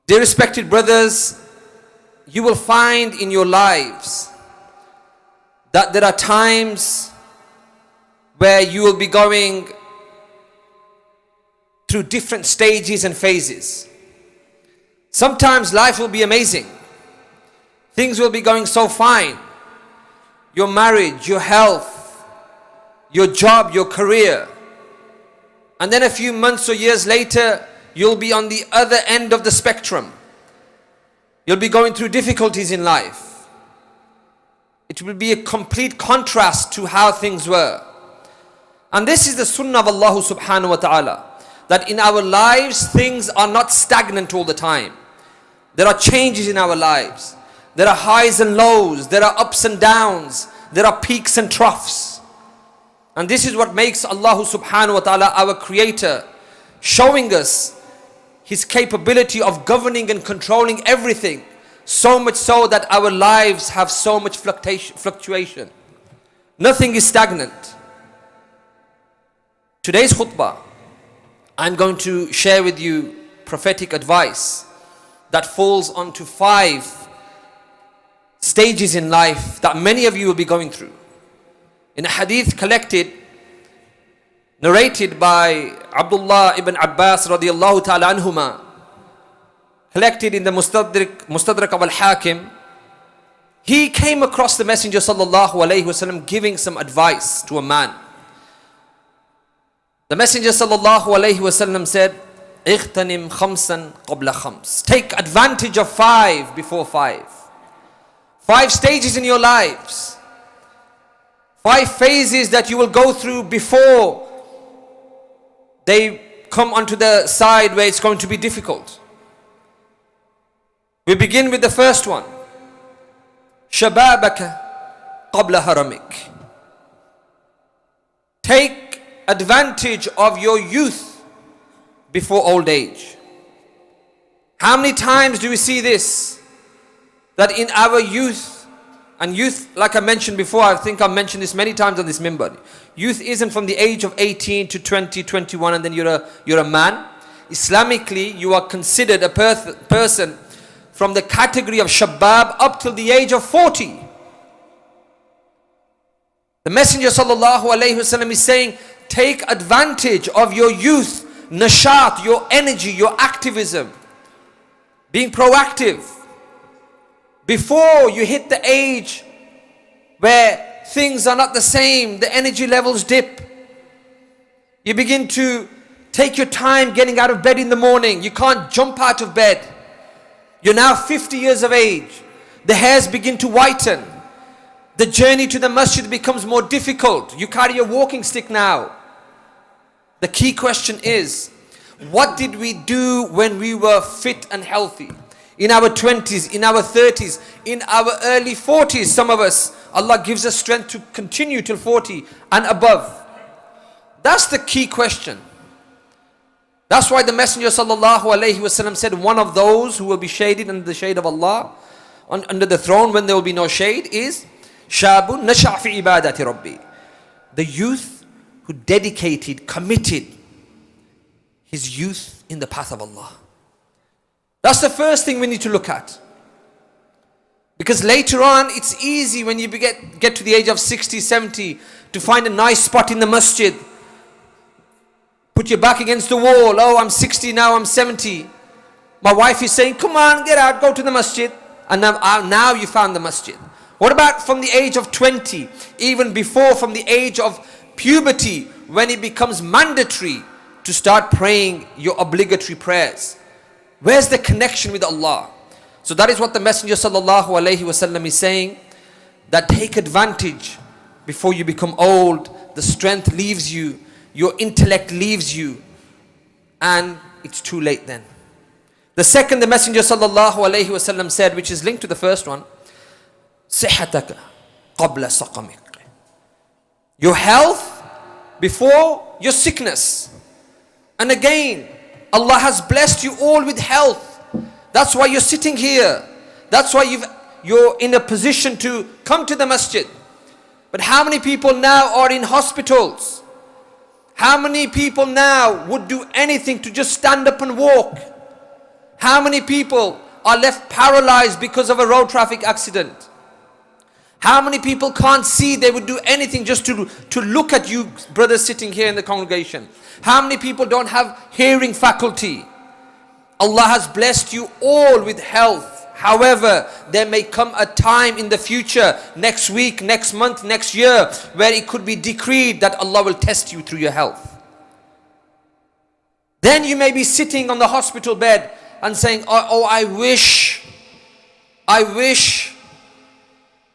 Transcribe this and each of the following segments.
Dear respected brothers, you will find in your lives that there are times where you will be going through different stages and phases. Sometimes life will be amazing. Things will be going so fine. Your marriage, your health, your job, your career. And then a few months or years later, you'll be on the other end of the spectrum. You'll be going through difficulties in life. It will be a complete contrast to how things were. And this is the sunnah of Allah subhanahu wa ta'ala. That in our lives, things are not stagnant all the time. There are changes in our lives. There are highs and lows. There are ups and downs. There are peaks and troughs. And this is what makes Allah subhanahu wa ta'ala our creator, showing us His capability of governing and controlling everything. So much so that our lives have so much fluctuation. Nothing is stagnant. Today's khutbah, I'm going to share with you prophetic advice that falls onto 5 stages in life that many of you will be going through. In a hadith narrated by Abdullah ibn Abbas radiyallahu ta'ala anhuma, collected in the Mustadrak of al-Hakim, he came across the Messenger sallallahu alayhi wasallam giving some advice to a man. The Messenger sallallahu alayhi wasallam said, "Ightanim khamsan qabla khams." Take advantage of 5 before 5. 5 stages in your lives. 5 phases that you will go through before they come onto the side where it's going to be difficult. We begin with the first one. Shababaka qabla haramik. Take advantage of your youth before old age. How many times do we see this? That in our youth, and youth, like I mentioned before, I think I've mentioned this many times on this minbar. Youth isn't from the age of 18 to 20, 21 and then you're a man. Islamically, you are considered a person from the category of shabab up till the age of 40. The Messenger sallallahu alayhi wasallam is saying, take advantage of your youth, nashat, your energy, your activism, being proactive. Before you hit the age where things are not the same, the energy levels dip. You begin to take your time getting out of bed in the morning. You can't jump out of bed. You're now 50 years of age. The hairs begin to whiten. The journey to the masjid becomes more difficult. You carry a walking stick now. The key question is, what did we do when we were fit and healthy? In our 20s, in our 30s, in our early 40s, some of us, Allah gives us strength to continue till 40 and above. That's the key question. That's why the Messenger sallallahu alayhi wasallam said, one of those who will be shaded under the shade of Allah, under the throne when there will be no shade, is Shabun nasha' fi ibadati rabbi. The youth who dedicated, committed his youth in the path of Allah. That's the first thing we need to look at. Because later on, it's easy when you get to the age of 60, 70 to find a nice spot in the masjid. Put your back against the wall. Oh, I'm 60 now, I'm 70. My wife is saying, come on, get out, go to the masjid. And now you found the masjid. What about from the age of 20? Even before, from the age of puberty, when it becomes mandatory to start praying your obligatory prayers. Where's the connection with Allah? So that is what the Messenger sallallahu alayhi wasallam is saying, that take advantage before you become old. The strength leaves you, your intellect leaves you, and it's too late then. The second, the Messenger sallallahu alayhi wasallam said, which is linked to the first one, sihataka qabla saqamik. Your health before your sickness. And again, Allah has blessed you all with health. That's why you're sitting here. That's why you're in a position to come to the masjid. But how many people now are in hospitals? How many people now would do anything to just stand up and walk? How many people are left paralyzed because of a road traffic accident? How many people can't see? They would do anything just to look at you, brothers sitting here in the congregation. How many people don't have hearing faculty? Allah has blessed you all with health. However, there may come a time in the future, next week, next month, next year, where it could be decreed that Allah will test you through your health. Then you may be sitting on the hospital bed and saying, oh, I wish.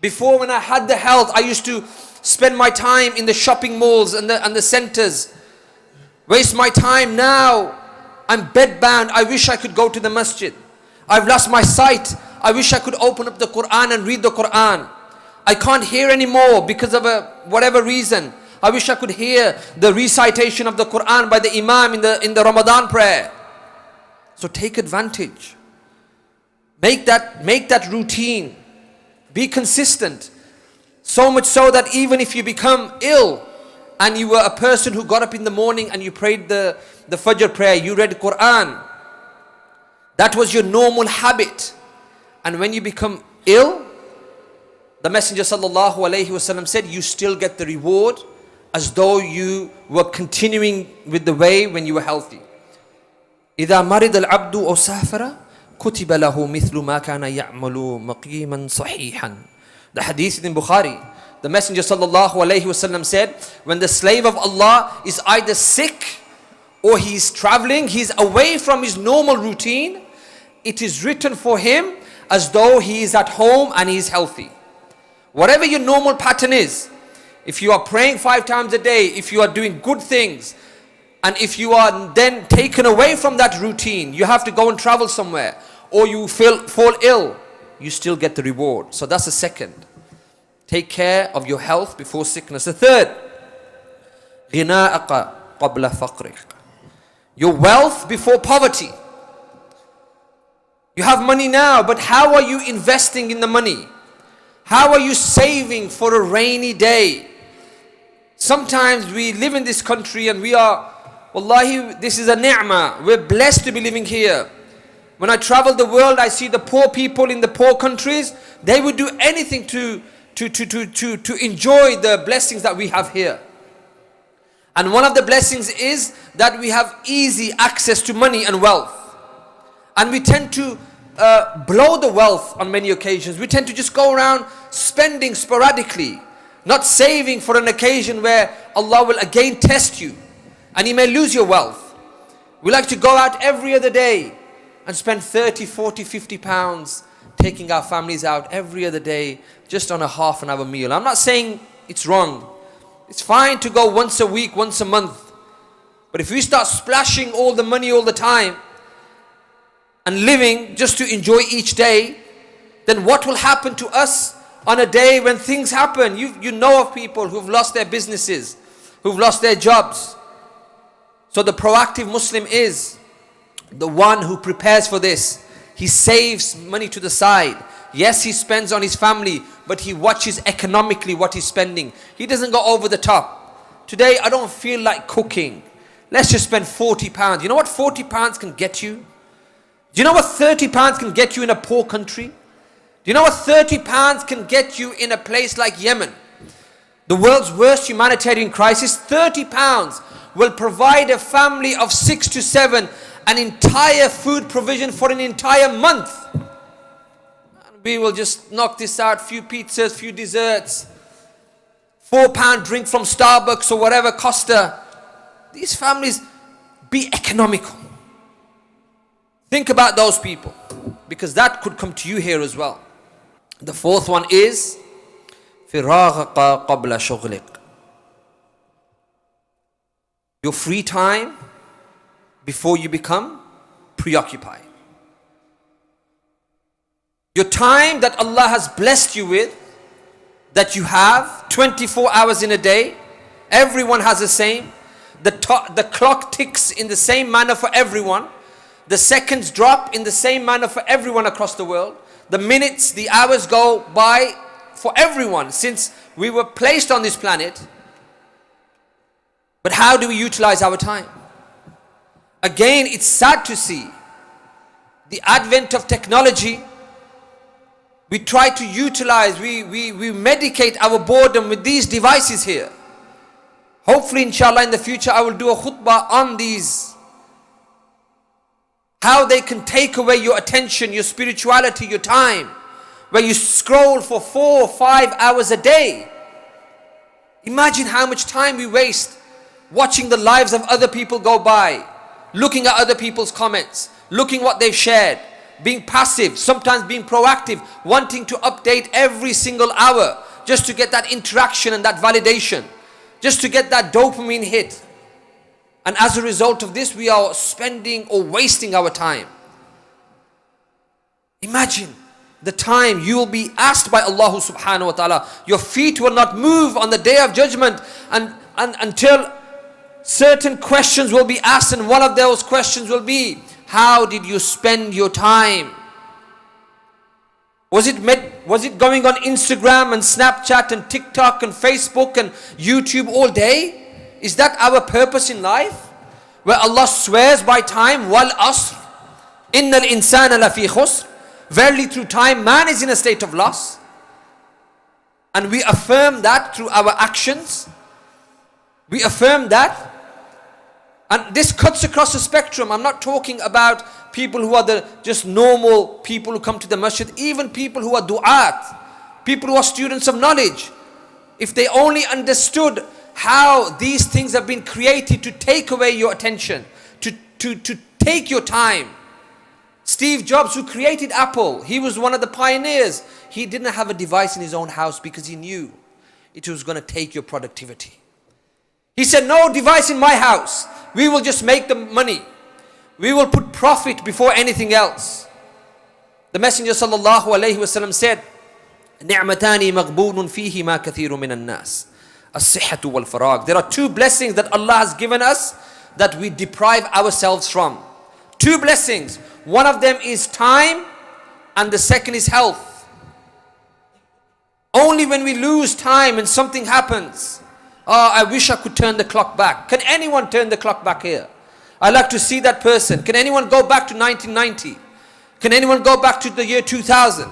Before, when I had the health, I used to spend my time in the shopping malls and the centers. Waste my time. Now I'm bedbound. I wish I could go to the masjid. I've lost my sight. I wish I could open up the Qur'an and read the Qur'an. I can't hear anymore because of whatever reason. I wish I could hear the recitation of the Qur'an by the Imam in the Ramadan prayer. So take advantage. Make that routine. Be consistent. So much so that even if you become ill and you were a person who got up in the morning and you prayed the Fajr prayer, you read Qur'an, that was your normal habit. And when you become ill, the Messenger sallallahu alaihi wasallam said, you still get the reward as though you were continuing with the way when you were healthy. إِذَا مَرِضَ الْعَبْدُ أَوْ سَافَرَ كُتِبَ لَهُ مِثْلُ مَا كَانَ يَعْمَلُ مَقِيمًا صَحِيحًا. The hadith in Bukhari. The Messenger sallallahu alaihi wasallam said, when the slave of Allah is either sick or he's traveling, he's away from his normal routine, it is written for him as though he is at home and he is healthy. Whatever your normal pattern is, if you are praying 5 times a day, if you are doing good things, and if you are then taken away from that routine, you have to go and travel somewhere, or you fall ill, you still get the reward. So that's the second. Take care of your health before sickness. The third, غِنَاءَكَ قَبْلَ فَقْرِكَ. Your wealth before poverty. You have money now, but how are you investing in the money? How are you saving for a rainy day? Sometimes we live in this country and we are, wallahi, this is a ni'mah. We're blessed to be living here. When I travel the world, I see the poor people in the poor countries. They would do anything to enjoy the blessings that we have here. And one of the blessings is that we have easy access to money and wealth. And we tend to blow the wealth on many occasions. We tend to just go around spending sporadically, not saving for an occasion where Allah will again test you and you may lose your wealth. We like to go out every other day and spend 30, 40, 50 pounds taking our families out every other day just on a half an hour meal. I'm not saying it's wrong. It's fine to go once a week, once a month. But if we start splashing all the money all the time and living just to enjoy each day, then what will happen to us on a day when things happen? You know of people who've lost their businesses, who've lost their jobs. So the proactive Muslim is the one who prepares for this. He saves money to the side. Yes, he spends on his family, but he watches economically what he's spending. He doesn't go over the top. Today, I don't feel like cooking. Let's just spend 40 pounds. You know what 40 pounds can get you? Do you know what 30 pounds can get you in a poor country? Do you know what 30 pounds can get you in a place like Yemen? The world's worst humanitarian crisis. 30 pounds will provide a family of 6 to 7 an entire food provision for an entire month. And we will just knock this out, few pizzas, few desserts, £4 drink from Starbucks or whatever Costa. These families, be economical. Think about those people, because that could come to you here as well. The fourth one is فراغك قبل شغلك. Your free time before you become preoccupied. Your time that Allah has blessed you with, that you have 24 hours in a day, everyone has the same. The clock ticks in the same manner for everyone. The seconds drop in the same manner for everyone across the world. The minutes, the hours go by for everyone since we were placed on this planet. But how do we utilize our time? Again, it's sad to see the advent of technology, we try to utilize, we medicate our boredom with these devices here. Hopefully, inshallah, in the future, I will do a khutbah on these. How they can take away your attention, your spirituality, your time. Where you scroll for 4 or 5 hours a day. Imagine how much time we waste watching the lives of other people go by. Looking at other people's comments. Looking what they've shared. Being passive, sometimes being proactive. Wanting to update every single hour. Just to get that interaction and that validation. Just to get that dopamine hit. And as a result of this, we are spending or wasting our time. Imagine the time you will be asked by Allah subhanahu wa ta'ala. Your feet will not move on the day of judgment and until certain questions will be asked, and one of those questions will be, how did you spend your time? Was it going on Instagram and Snapchat and TikTok and Facebook and YouTube all day? Is that our purpose in life? Where Allah swears by time, wal asr, innal insana lafi khusr. Verily through time, man is in a state of loss. And we affirm that through our actions. We affirm that. And this cuts across the spectrum. I'm not talking about people who are just normal people who come to the masjid. Even people who are du'at. People who are students of knowledge. If they only understood how these things have been created to take away your attention. To take your time. Steve Jobs, who created Apple, he was one of the pioneers. He didn't have a device in his own house because he knew it was going to take your productivity. He said, no device in my house. We will just make the money. We will put profit before anything else. The Messenger sallallahu alaihi wasallam said, نِعْمَتَانِ مَغْبُونٌ فِيهِمَا كَثِيرٌ مِنَ النَّاسِ الصِّحَّةُ وَالْفَرَاغُ. There are 2 blessings that Allah has given us that we deprive ourselves from. 2 blessings. One of them is time and the second is health. Only when we lose time and something happens, I wish I could turn the clock back. Can anyone turn the clock back here? I'd like to see that person. Can anyone go back to 1990? Can anyone go back to the year 2000?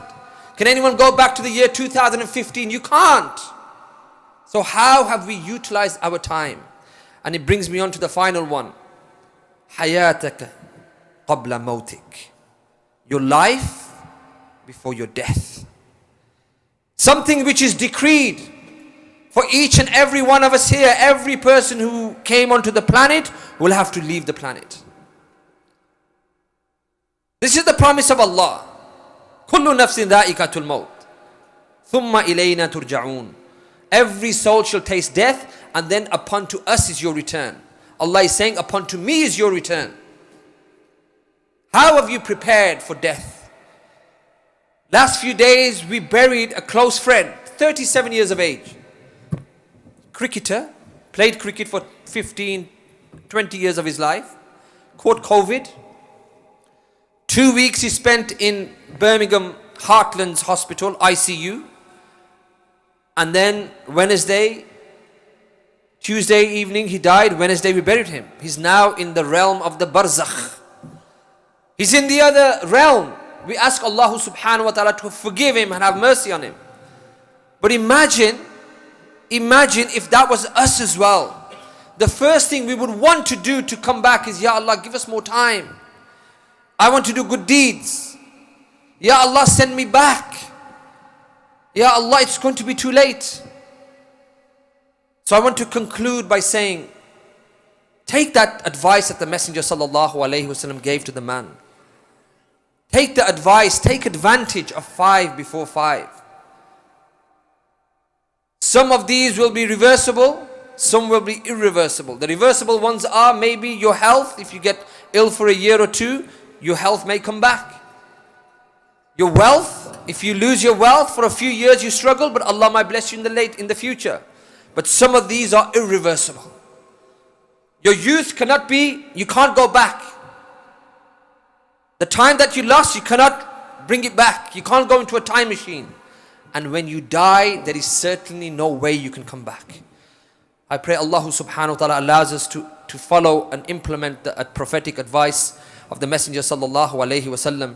Can anyone go back to the year 2015? You can't. So how have we utilized our time? And it brings me on to the final one. حياتك قبل موتك. Your life before your death. Something which is decreed for each and every one of us here. Every person who came onto the planet will have to leave the planet. This is the promise of Allah. كل نفس ذائقة الموت ثم إلينا ترجعون. Every soul shall taste death, and then upon to us is your return. Allah is saying, upon to me is your return. How have you prepared for death? Last few days we buried a close friend, 37 years of age. Cricketer, played cricket for 15, 20 years of his life. Caught COVID. 2 weeks he spent in Birmingham Heartlands Hospital, ICU. And then Tuesday evening he died. Wednesday we buried him. He's now in the realm of the barzakh. He's in the other realm. We ask Allah subhanahu wa ta'ala to forgive him and have mercy on him. But imagine if that was us as well. The first thing we would want to do to come back is, Ya Allah, give us more time. I want to do good deeds. Ya Allah, send me back. Ya Allah, it's going to be too late. So I want to conclude by saying, take that advice that the Messenger sallallahu alaihi wasallam gave to the man. Take the advice, take advantage of 5 before 5. Some of these will be reversible, some will be irreversible. The reversible ones are maybe your health. If you get ill for a year or 2, your health may come back. Your wealth, if you lose your wealth for a few years you struggle, but Allah might bless you in the future. But some of these are irreversible. Your youth you can't go back. The time that you lost, you cannot bring it back. You can't go into a time machine. And when you die, there is certainly no way you can come back. I pray Allah subhanahu wa ta'ala allows us to follow and implement the prophetic advice. of the Messenger sallallahu alaihi wasallam.